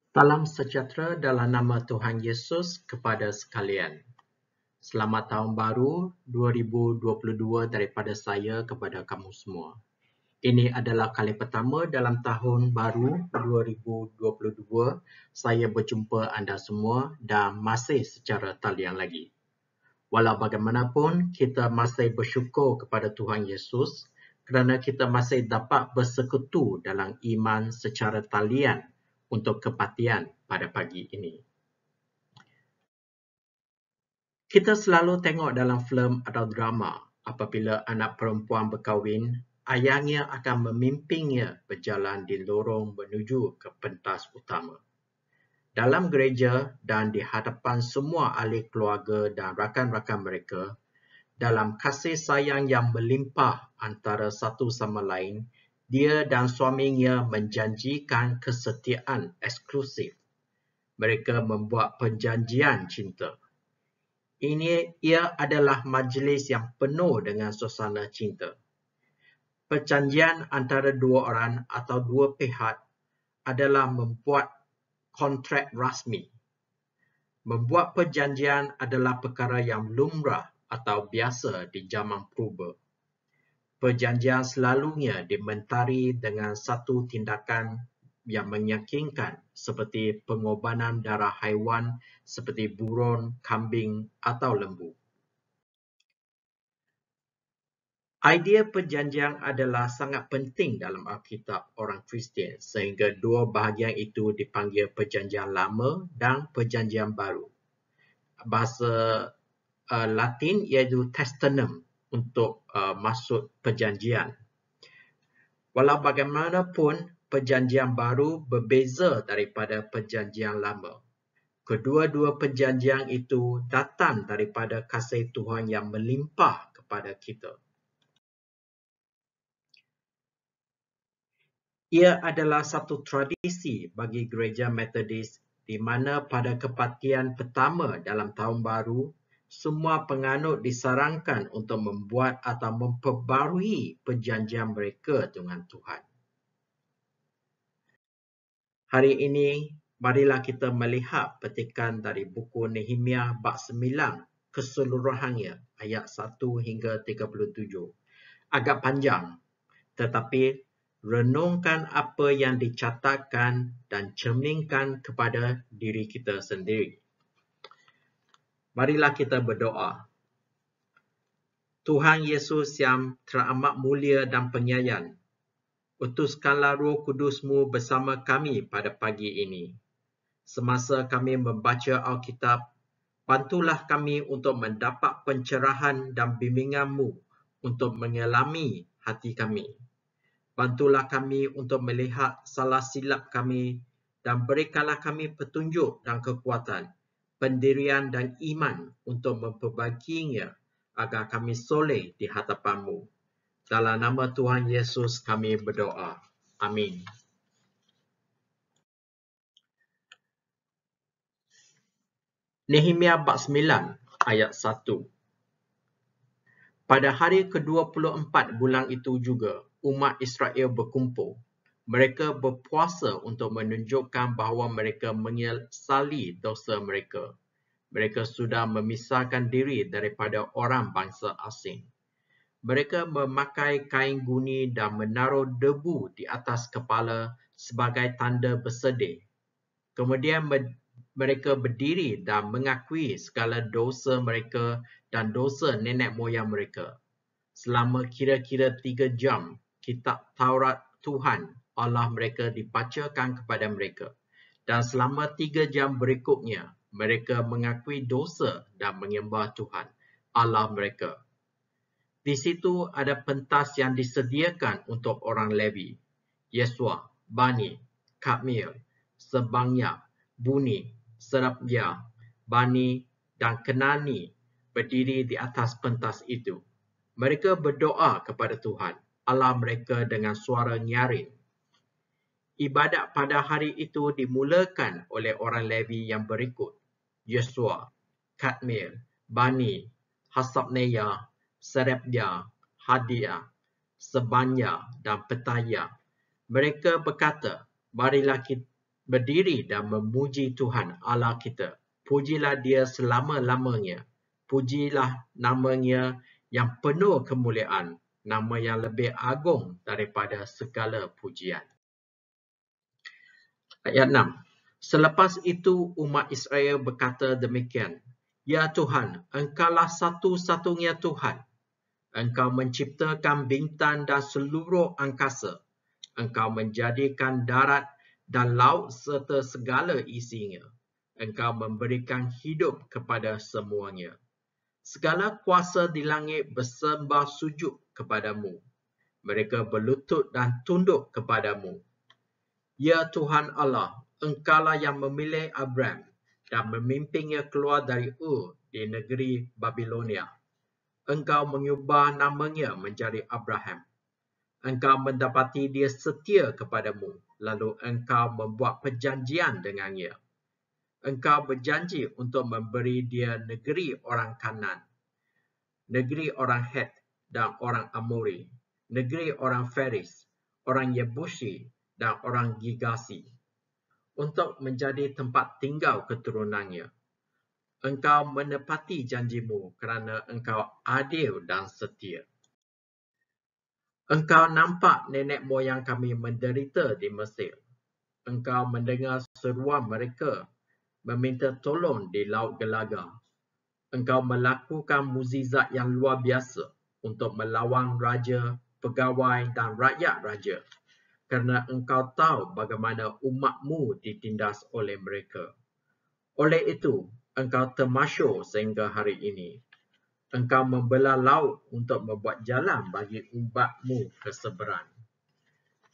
Salam sejahtera dalam nama Tuhan Yesus kepada sekalian. Selamat Tahun Baru 2022 daripada saya kepada kamu semua. Ini adalah kali pertama dalam Tahun Baru 2022 saya berjumpa anda semua dan masih secara talian lagi. Walau bagaimanapun, kita masih bersyukur kepada Tuhan Yesus kerana kita masih dapat bersekutu dalam iman secara talian untuk kebaktian pada pagi ini. Kita selalu tengok dalam filem atau drama apabila anak perempuan berkahwin, ayahnya akan memimpinnya berjalan di lorong menuju ke pentas utama. Dalam gereja dan di hadapan semua ahli keluarga dan rakan-rakan mereka, dalam kasih sayang yang melimpah antara satu sama lain, dia dan suaminya menjanjikan kesetiaan eksklusif. Mereka membuat perjanjian cinta. Ia adalah majlis yang penuh dengan suasana cinta. Perjanjian antara dua orang atau dua pihak adalah membuat kontrak rasmi. Membuat perjanjian adalah perkara yang lumrah atau biasa di zaman purba. Perjanjian selalunya dimentari dengan satu tindakan yang meyakinkan seperti pengorbanan darah haiwan seperti buron, kambing atau lembu. Idea perjanjian adalah sangat penting dalam Alkitab orang Kristian sehingga dua bahagian itu dipanggil perjanjian lama dan perjanjian baru. Bahasa Latin iaitu testament untuk maksud perjanjian. Walau bagaimanapun, perjanjian baru berbeza daripada perjanjian lama. Kedua-dua perjanjian itu datang daripada kasih Tuhan yang melimpah kepada kita. Ia adalah satu tradisi bagi gereja Methodist di mana pada kebaktian pertama dalam Tahun Baru, semua penganut disarankan untuk membuat atau memperbarui perjanjian mereka dengan Tuhan. Hari ini, marilah kita melihat petikan dari buku Nehemia bab 9 keseluruhannya, ayat 1 hingga 37. Agak panjang, tetapi renungkan apa yang dicatatkan dan cerminkan kepada diri kita sendiri. Marilah kita berdoa. Tuhan Yesus yang teramat mulia dan penyayang, utuskanlah Roh Kudus-Mu bersama kami pada pagi ini. Semasa kami membaca Alkitab, bantulah kami untuk mendapat pencerahan dan bimbingan-Mu untuk mengelami hati kami. Bantulah kami untuk melihat salah silap kami dan berikanlah kami petunjuk dan kekuatan, pendirian dan iman untuk memperbaikinya agar kami soleh di hadapan-Mu. Dalam nama Tuhan Yesus kami berdoa. Amin. Nehemia bab 9 ayat 1. Pada hari ke-24 bulan itu juga, umat Israel berkumpul. Mereka berpuasa untuk menunjukkan bahawa mereka menyesali dosa mereka. Mereka sudah memisahkan diri daripada orang bangsa asing. Mereka memakai kain guni dan menaruh debu di atas kepala sebagai tanda bersedih. Kemudian mereka berdiri dan mengakui segala dosa mereka dan dosa nenek moyang mereka. Selama kira-kira 3 jam, kitab Taurat Tuhan Allah mereka dibacakan kepada mereka. Dan selama 3 jam berikutnya, mereka mengakui dosa dan menyembah Tuhan, Allah mereka. Di situ ada pentas yang disediakan untuk orang Lewi, Yesua, Bani, Kadmiel, Sebanya, Buni, Serebia, Bani dan Kenani berdiri di atas pentas itu. Mereka berdoa kepada Tuhan, Allah mereka dengan suara nyaring. Ibadat pada hari itu dimulakan oleh orang Lewi yang berikut: Yesua, Kadmiel, Bani, Hasabneya, Serebia, Hadia, Sebanya dan Petaya. Mereka berkata, marilah berdiri dan memuji Tuhan Allah kita. Pujilah Dia selama-lamanya. Pujilah nama-Nya yang penuh kemuliaan, nama yang lebih agung daripada segala pujian. Ayat 6. Selepas itu umat Israel berkata demikian, Ya Tuhan, Engkaulah satu-satunya Tuhan. Engkau menciptakan bintang dan seluruh angkasa. Engkau menjadikan darat dan laut serta segala isinya. Engkau memberikan hidup kepada semuanya. Segala kuasa di langit bersembah sujud kepadamu. Mereka berlutut dan tunduk kepadamu. Ya Tuhan Allah, Engkaulah yang memilih Abram dan memimpinnya keluar dari Ur di negeri Babilonia. Engkau mengubah namanya menjadi Abraham. Engkau mendapati dia setia kepadamu, lalu engkau membuat perjanjian dengannya. Engkau berjanji untuk memberi dia negeri orang Kanan, negeri orang Het dan orang Amori, negeri orang Feris, orang Yebusi dan orang Gigasi, untuk menjadi tempat tinggal keturunannya. Engkau menepati janjimu kerana engkau adil dan setia. Engkau nampak nenek moyang kami menderita di Mesir. Engkau mendengar seruan mereka meminta tolong di Laut Gelaga. Engkau melakukan mukjizat yang luar biasa untuk melawan raja, pegawai dan rakyat raja. Kerana engkau tahu bagaimana umatmu ditindas oleh mereka. Oleh itu, engkau termasyur sehingga hari ini. Engkau membelah laut untuk membuat jalan bagi umatmu ke seberang.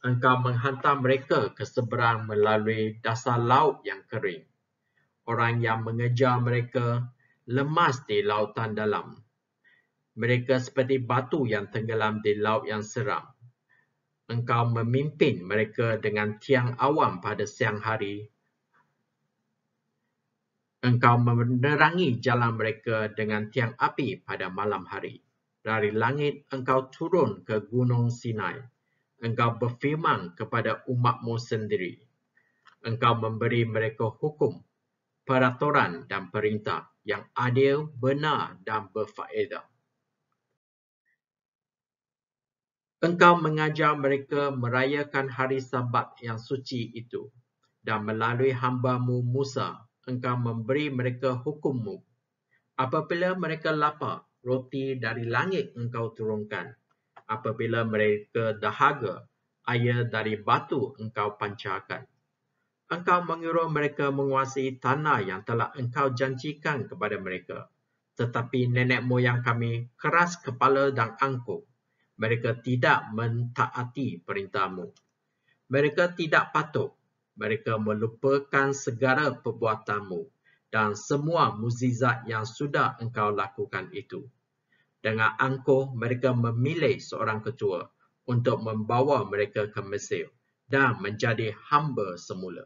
Engkau menghantar mereka ke seberang melalui dasar laut yang kering. Orang yang mengejar mereka lemas di lautan dalam. Mereka seperti batu yang tenggelam di laut yang seram. Engkau memimpin mereka dengan tiang awan pada siang hari. Engkau menerangi jalan mereka dengan tiang api pada malam hari. Dari langit engkau turun ke gunung Sinai. Engkau berfirman kepada umatmu sendiri. Engkau memberi mereka hukum, peraturan dan perintah yang adil, benar dan berfaedah. Engkau mengajar mereka merayakan hari Sabat yang suci itu. Dan melalui hamba-Mu Musa, engkau memberi mereka hukum-Mu. Apabila mereka lapar, roti dari langit engkau turunkan. Apabila mereka dahaga, air dari batu engkau pancarkan. Engkau menyuruh mereka menguasai tanah yang telah engkau janjikan kepada mereka. Tetapi nenek moyang kami keras kepala dan angkuh. Mereka tidak mentaati perintah-Mu. Mereka tidak patuh. Mereka melupakan segala perbuatan-Mu dan semua mukjizat yang sudah engkau lakukan itu. Dengan angkuh, mereka memilih seorang ketua untuk membawa mereka ke Mesir dan menjadi hamba semula.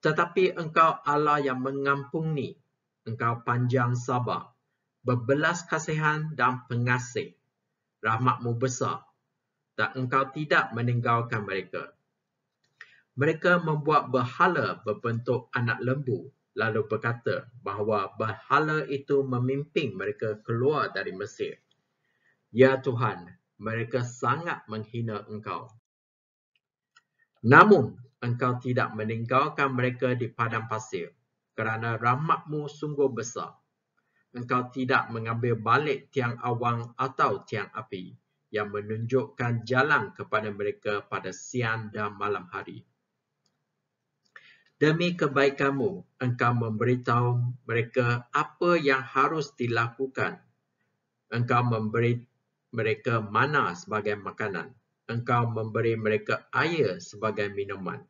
Tetapi engkau Allah yang mengampuni, engkau panjang sabar, berbelas kasihan dan pengasih. Rahmat-Mu besar dan engkau tidak meninggalkan mereka. Mereka membuat berhala berbentuk anak lembu, lalu berkata bahawa berhala itu memimpin mereka keluar dari Mesir. Ya Tuhan, mereka sangat menghina engkau. Namun, engkau tidak meninggalkan mereka di padang pasir, kerana rahmat-Mu sungguh besar. Engkau tidak mengambil balik tiang awan atau tiang api yang menunjukkan jalan kepada mereka pada siang dan malam hari. Demi kebaikan-Mu, engkau memberitahu mereka apa yang harus dilakukan. Engkau memberi mereka mana sebagai makanan. Engkau memberi mereka air sebagai minuman.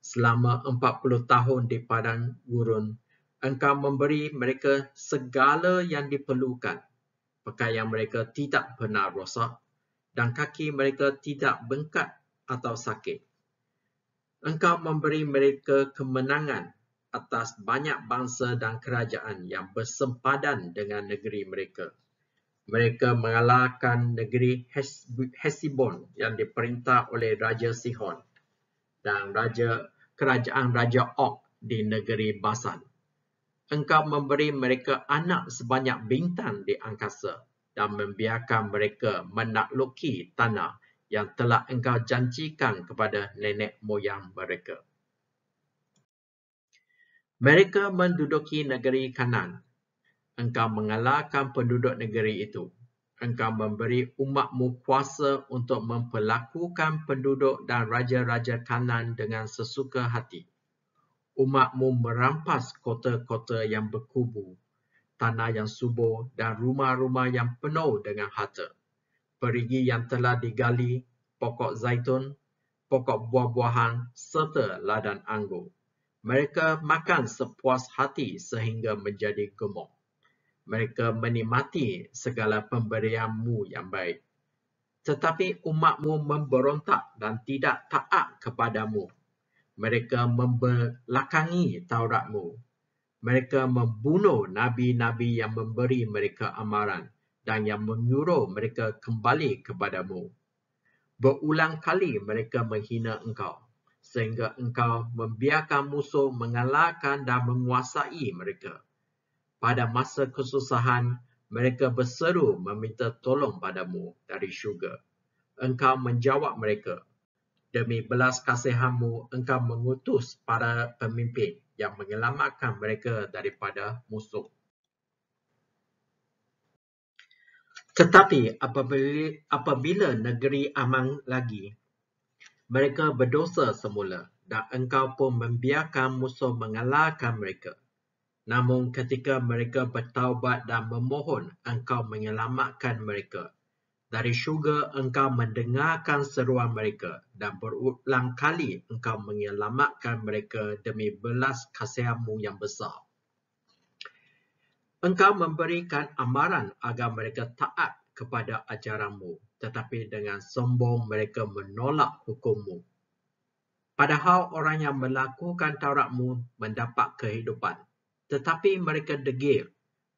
Selama 40 tahun di padang gurun, engkau memberi mereka segala yang diperlukan. Pakaian mereka tidak pernah rosak dan kaki mereka tidak bengkak atau sakit. Engkau memberi mereka kemenangan atas banyak bangsa dan kerajaan yang bersempadan dengan negeri mereka. Mereka mengalahkan negeri Hesibon yang diperintah oleh Raja Sihon dan Raja kerajaan Raja Og di negeri Basan. Engkau memberi mereka anak sebanyak bintang di angkasa dan membiarkan mereka menakluki tanah yang telah engkau janjikan kepada nenek moyang mereka. Mereka menduduki negeri Kanan. Engkau mengalahkan penduduk negeri itu. Engkau memberi umatmu kuasa untuk memperlakukan penduduk dan raja-raja Kanan dengan sesuka hati. Umatmu merampas kota-kota yang berkubu, tanah yang subur dan rumah-rumah yang penuh dengan harta. Perigi yang telah digali, pokok zaitun, pokok buah-buahan serta ladang anggur. Mereka makan sepuas hati sehingga menjadi gemuk. Mereka menikmati segala pemberianmu yang baik. Tetapi umatmu memberontak dan tidak taat kepadamu. Mereka membelakangi Tauratmu. Mereka membunuh nabi-nabi yang memberi mereka amaran dan yang menyuruh mereka kembali kepadamu. Berulang kali mereka menghina engkau, sehingga engkau membiarkan musuh mengalahkan dan menguasai mereka. Pada masa kesusahan, mereka berseru meminta tolong padamu dari syurga. Engkau menjawab mereka. Demi belas kasihanmu, engkau mengutus para pemimpin yang menyelamatkan mereka daripada musuh. Tetapi apabila negeri aman lagi, mereka berdosa semula dan engkau pun membiarkan musuh mengalahkan mereka. Namun ketika mereka bertaubat dan memohon, engkau menyelamatkan mereka. Dari syurga engkau mendengarkan seruan mereka dan berulang kali engkau menyelamatkan mereka demi belas kasihanmu yang besar. Engkau memberikan amaran agar mereka taat kepada ajaranmu, tetapi dengan sombong mereka menolak hukummu. Padahal orang yang melakukan Tauratmu mendapat kehidupan. Tetapi mereka degil,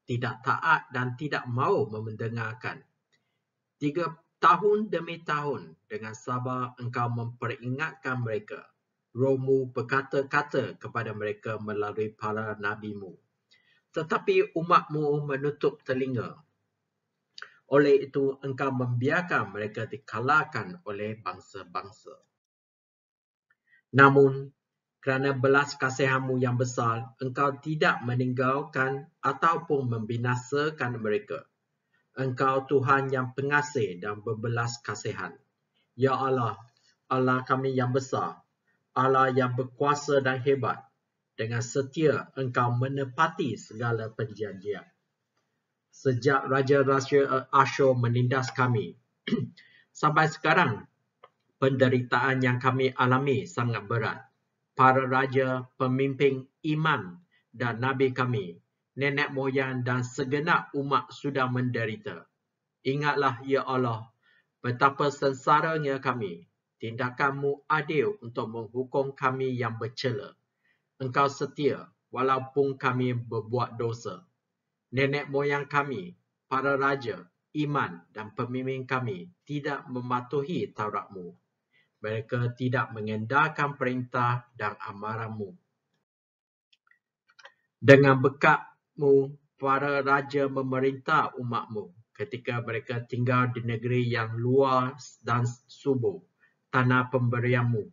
tidak taat dan tidak mahu mendengarkan. 3 tahun demi tahun dengan sabar engkau memperingatkan mereka. Rohmu berkata-kata kepada mereka melalui para nabimu. Tetapi umatmu menutup telinga. Oleh itu engkau membiarkan mereka dikalahkan oleh bangsa-bangsa. Namun, kerana belas kasihanmu yang besar, engkau tidak meninggalkan ataupun membinasakan mereka. Engkau Tuhan yang pengasih dan berbelas kasihan. Ya Allah, Allah kami yang besar, Allah yang berkuasa dan hebat. Dengan setia engkau menepati segala perjanjian. Sejak Raja-Raja Asyur menindas kami, sampai sekarang, penderitaan yang kami alami sangat berat. Para raja, pemimpin, imam dan nabi kami, nenek moyang dan segenap umat sudah menderita. Ingatlah, ya Allah, betapa sengsaranya kami. Tindakanmu adil untuk menghukum kami yang bercela. Engkau setia walaupun kami berbuat dosa. Nenek moyang kami, para raja, imam dan pemimpin kami tidak mematuhi Tauratmu. Mereka tidak mengendalikan perintah dan amaranmu. Dengan berkat-Mu, para raja memerintah umat-Mu ketika mereka tinggal di negeri yang luas dan subur, tanah pemberian-Mu.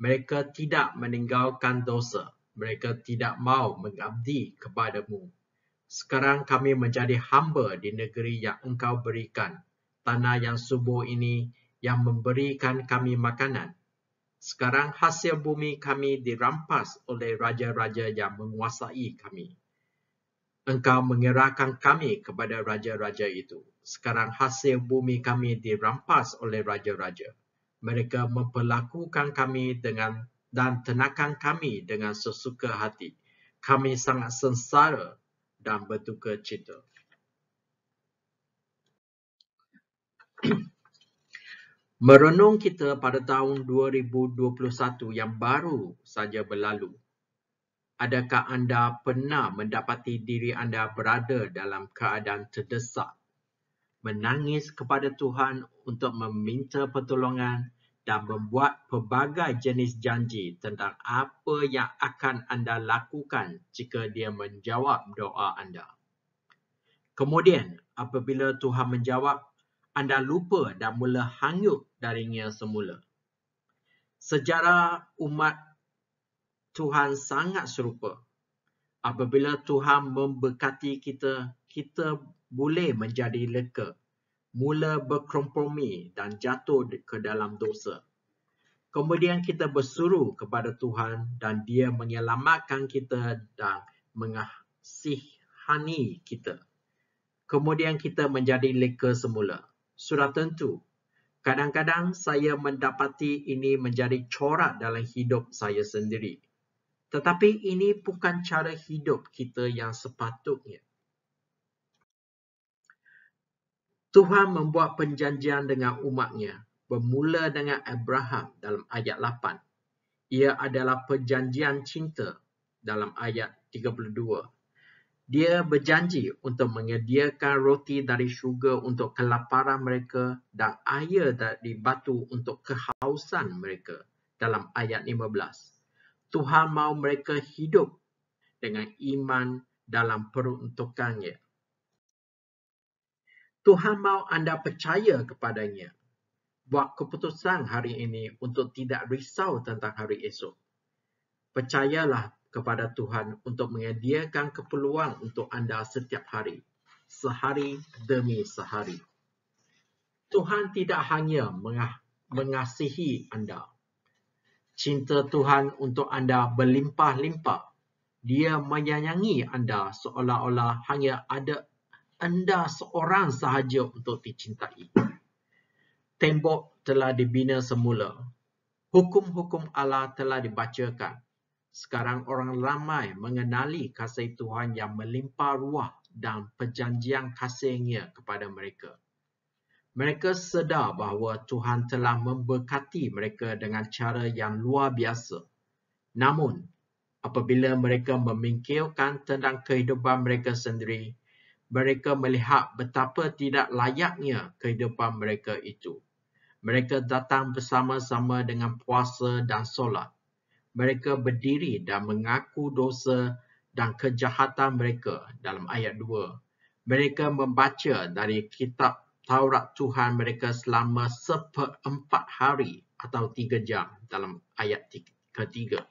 Mereka tidak meninggalkan dosa. Mereka tidak mahu mengabdi kepada-Mu. Sekarang kami menjadi hamba di negeri yang Engkau berikan, tanah yang subur ini yang memberikan kami makanan. Sekarang hasil bumi kami dirampas oleh raja-raja yang menguasai kami. Engkau menyerahkan kami kepada raja-raja itu. Sekarang hasil bumi kami dirampas oleh raja-raja. Mereka memperlakukan kami dan tenakan kami dengan sesuka hati. Kami sangat sengsara dan berduka cita. Merenung kita pada tahun 2021 yang baru saja berlalu. Adakah anda pernah mendapati diri anda berada dalam keadaan terdesak, menangis kepada Tuhan untuk meminta pertolongan dan membuat pelbagai jenis janji tentang apa yang akan anda lakukan jika dia menjawab doa anda. Kemudian, apabila Tuhan menjawab, anda lupa dan mula hanyut darinya semula. Sejarah umat Tuhan sangat serupa. Apabila Tuhan memberkati kita, kita boleh menjadi leka, mula berkompromi dan jatuh ke dalam dosa. Kemudian kita berseru kepada Tuhan dan Dia menyelamatkan kita dan mengasihani kita. Kemudian kita menjadi leka semula. Sudah tentu, kadang-kadang saya mendapati ini menjadi corak dalam hidup saya sendiri. Tetapi ini bukan cara hidup kita yang sepatutnya. Tuhan membuat perjanjian dengan umatnya, bermula dengan Abraham dalam ayat 8. Ia adalah perjanjian cinta dalam ayat 32. Dia berjanji untuk menyediakan roti dari syurga untuk kelaparan mereka dan air dari batu untuk kehausan mereka dalam ayat 15. Tuhan mahu mereka hidup dengan iman dalam peruntukannya. Tuhan mahu anda percaya kepadanya. Buat keputusan hari ini untuk tidak risau tentang hari esok. Percayalah kepada Tuhan untuk menyediakan keperluan untuk anda setiap hari, sehari demi sehari. Tuhan tidak hanya mengasihi anda. Cinta Tuhan untuk anda berlimpah-limpah. Dia menyayangi anda seolah-olah hanya ada anda seorang sahaja untuk dicintai. Tembok telah dibina semula. Hukum-hukum Allah telah dibacakan. Sekarang orang ramai mengenali kasih Tuhan yang melimpah ruah dan perjanjian kasih-Nya kepada mereka. Mereka sedar bahawa Tuhan telah memberkati mereka dengan cara yang luar biasa. Namun, apabila mereka memikirkan tentang kehidupan mereka sendiri, mereka melihat betapa tidak layaknya kehidupan mereka itu. Mereka datang bersama-sama dengan puasa dan solat. Mereka berdiri dan mengaku dosa dan kejahatan mereka dalam ayat 2. Mereka membaca dari kitab Taurat Tuhan mereka selama 1/4 hari atau 3 jam dalam ayat ketiga.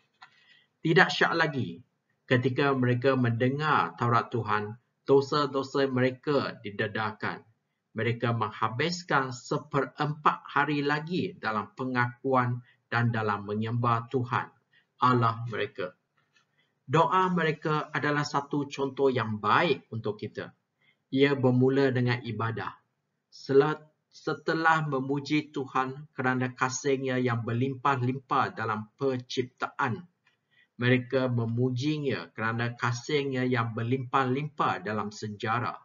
Tidak syak lagi, ketika mereka mendengar Taurat Tuhan, dosa-dosa mereka didedarkan. Mereka menghabiskan 1/4 hari lagi dalam pengakuan dan dalam menyembah Tuhan, Allah mereka. Doa mereka adalah satu contoh yang baik untuk kita. Ia bermula dengan ibadah. Setelah memuji Tuhan kerana kasih-Nya yang berlimpah-limpah dalam penciptaan, mereka memujinya kerana kasih-Nya yang berlimpah-limpah dalam sejarah.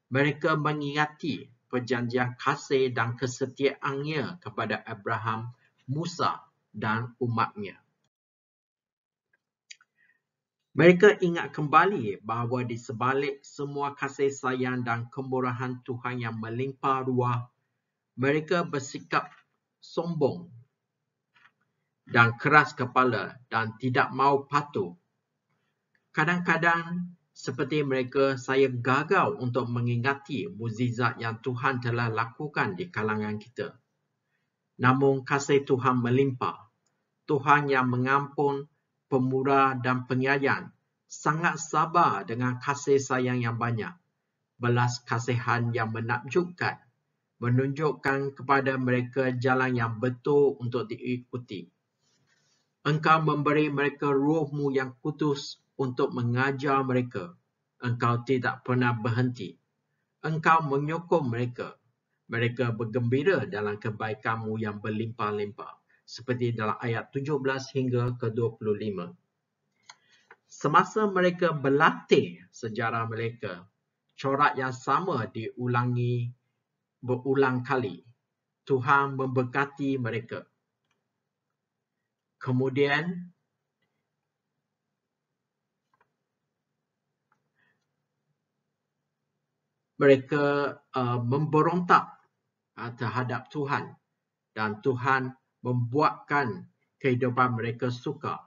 Mereka mengingati perjanjian kasih dan kesetiaan-Nya kepada Abraham, Musa dan umat-Nya. Mereka ingat kembali bahawa di sebalik semua kasih sayang dan kemurahan Tuhan yang melimpah ruah, mereka bersikap sombong dan keras kepala dan tidak mahu patuh. Kadang-kadang seperti mereka, saya gagal untuk mengingati mukjizat yang Tuhan telah lakukan di kalangan kita. Namun kasih Tuhan melimpah. Tuhan yang mengampun, pemurah dan penyayang, sangat sabar dengan kasih sayang yang banyak. Belas kasihan yang menakjubkan, menunjukkan kepada mereka jalan yang betul untuk diikuti. Engkau memberi mereka Roh-Mu yang kudus untuk mengajar mereka. Engkau tidak pernah berhenti. Engkau menyokong mereka. Mereka bergembira dalam kebaikan-Mu yang berlimpah-limpah. Seperti dalam ayat 17 hingga ke-25. Semasa mereka berlatih sejarah mereka, corak yang sama diulangi berulang kali. Tuhan memberkati mereka. Kemudian, mereka memberontak terhadap Tuhan dan Tuhan membuatkan kehidupan mereka sukar.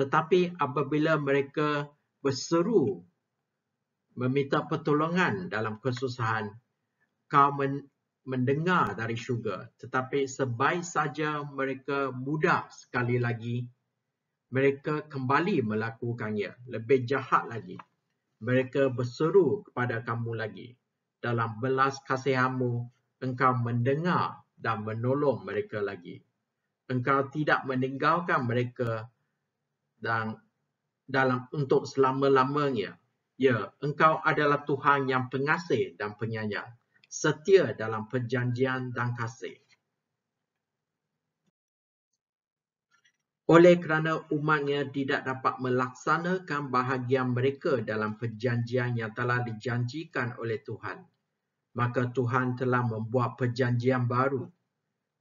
Tetapi apabila mereka berseru meminta pertolongan dalam kesusahan, kau mendengar dari syurga. Tetapi sebaik saja mereka mudah sekali lagi, mereka kembali melakukannya, lebih jahat lagi. Mereka berseru kepada kamu lagi. Dalam belas kasihanmu, engkau mendengar dan menolong mereka lagi. Engkau tidak meninggalkan mereka dan untuk selama-lamanya. Ya, engkau adalah Tuhan yang pengasih dan penyayang, setia dalam perjanjian dan kasih. Oleh kerana umatnya tidak dapat melaksanakan bahagian mereka dalam perjanjian yang telah dijanjikan oleh Tuhan, maka Tuhan telah membuat perjanjian baru.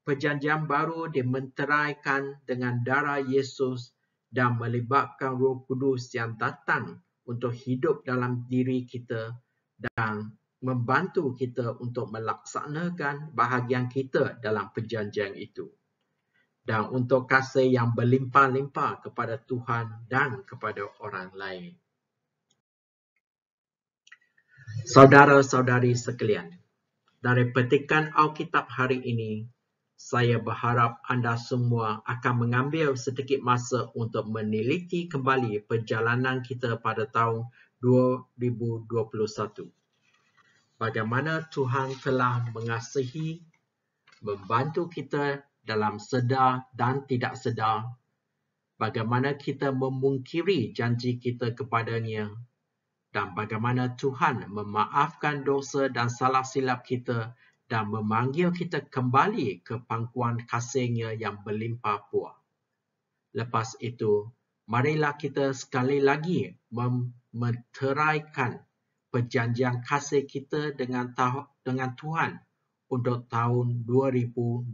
Perjanjian baru dimenteraikan dengan darah Yesus dan melibatkan Roh Kudus yang datang untuk hidup dalam diri kita dan membantu kita untuk melaksanakan bahagian kita dalam perjanjian itu. Dan untuk kasih yang berlimpah-limpah kepada Tuhan dan kepada orang lain. Saudara-saudari sekalian, dari petikan Alkitab hari ini, saya berharap anda semua akan mengambil sedikit masa untuk meneliti kembali perjalanan kita pada tahun 2021. Bagaimana Tuhan telah mengasihi, membantu kita dalam sedar dan tidak sedar, bagaimana kita memungkiri janji kita kepadanya, dan bagaimana Tuhan memaafkan dosa dan salah silap kita dan memanggil kita kembali ke pangkuan kasih-Nya yang berlimpah puas. Lepas itu, marilah kita sekali lagi mementeraikan perjanjian kasih kita dengan Tuhan untuk tahun 2022.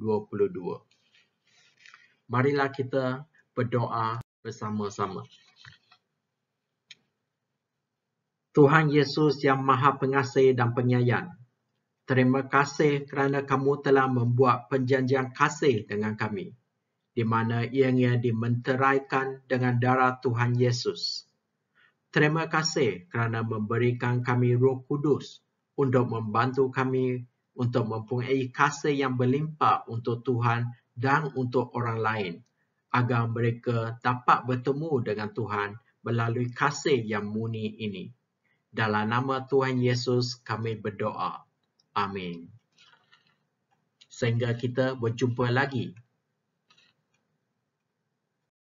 Marilah kita berdoa bersama-sama. Tuhan Yesus yang Maha Pengasih dan Penyayang, terima kasih kerana kamu telah membuat perjanjian kasih dengan kami, di mana ianya dimenteraikan dengan darah Tuhan Yesus. Terima kasih kerana memberikan kami Roh Kudus untuk membantu kami untuk mempunyai kasih yang berlimpah untuk Tuhan dan untuk orang lain, agar mereka dapat bertemu dengan Tuhan melalui kasih yang murni ini. Dalam nama Tuhan Yesus kami berdoa. Amin. Sehingga kita berjumpa lagi